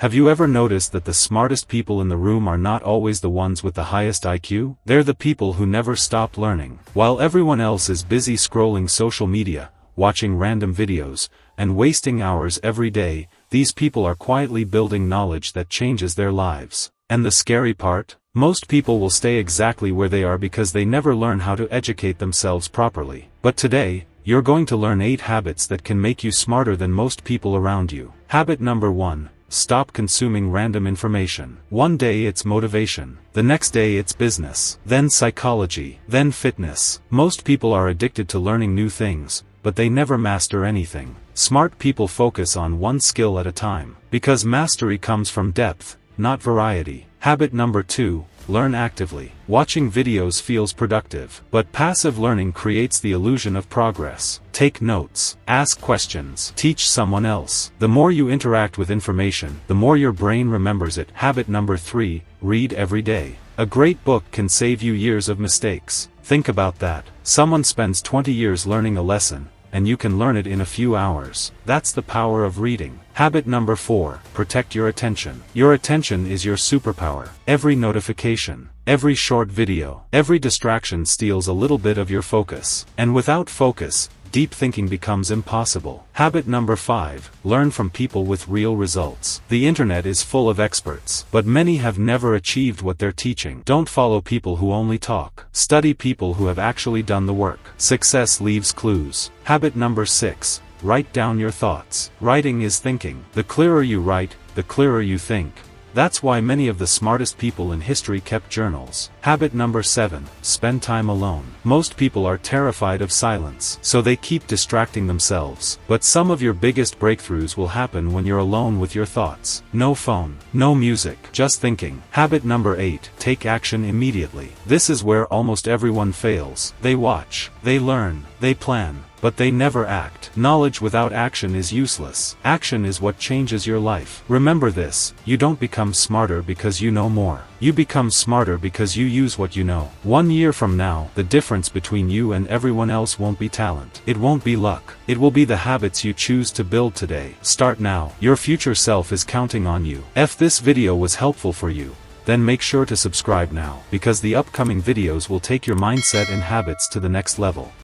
Have you ever noticed that the smartest people in the room are not always the ones with the highest IQ? They're the people who never stop learning. While everyone else is busy scrolling social media, watching random videos, and wasting hours every day, these people are quietly building knowledge that changes their lives. And the scary part? Most people will stay exactly where they are because they never learn how to educate themselves properly. But today, you're going to learn 8 habits that can make you smarter than most people around you. Habit number 1. Stop consuming random information. One day it's motivation, the next day it's business, then psychology, then fitness. Most people are addicted to learning new things, but they never master anything. Smart people focus on one skill at a time, because mastery comes from depth, not variety. Habit number 2. Learn actively. Watching videos feels productive, but passive learning creates the illusion of progress. Take notes, ask questions, teach someone else. The more you interact with information, the more your brain remembers it. Habit number 3. Read every day. A great book can save you years of mistakes. Think about that. Someone spends 20 years learning a lesson, and you can learn it in a few hours. That's the power of reading. Habit number 4. Protect your attention. Your attention is your superpower. Every notification, every short video, every distraction steals a little bit of your focus. And without focus, deep thinking becomes impossible. Habit number 5. Learn from people with real results. The internet is full of experts, but many have never achieved what they're teaching. Don't follow people who only talk. Study people who have actually done the work. Success leaves clues. Habit number 6. Write down your thoughts. Writing is thinking. The clearer you write, the clearer you think. That's why many of the smartest people in history kept journals. Habit number 7. Spend time alone. Most people are terrified of silence, so they keep distracting themselves. But some of your biggest breakthroughs will happen when you're alone with your thoughts. No phone, no music, just thinking. Habit number 8. Take action immediately. This is where almost everyone fails. They watch, they learn, they plan, but they never act. Knowledge without action is useless. Action is what changes your life. Remember this, you don't become smarter because you know more. You become smarter because you use what you know. 1 year from now, the difference between you and everyone else won't be talent. It won't be luck. It will be the habits you choose to build today. Start now. Your future self is counting on you. If this video was helpful for you, then make sure to subscribe now, because the upcoming videos will take your mindset and habits to the next level.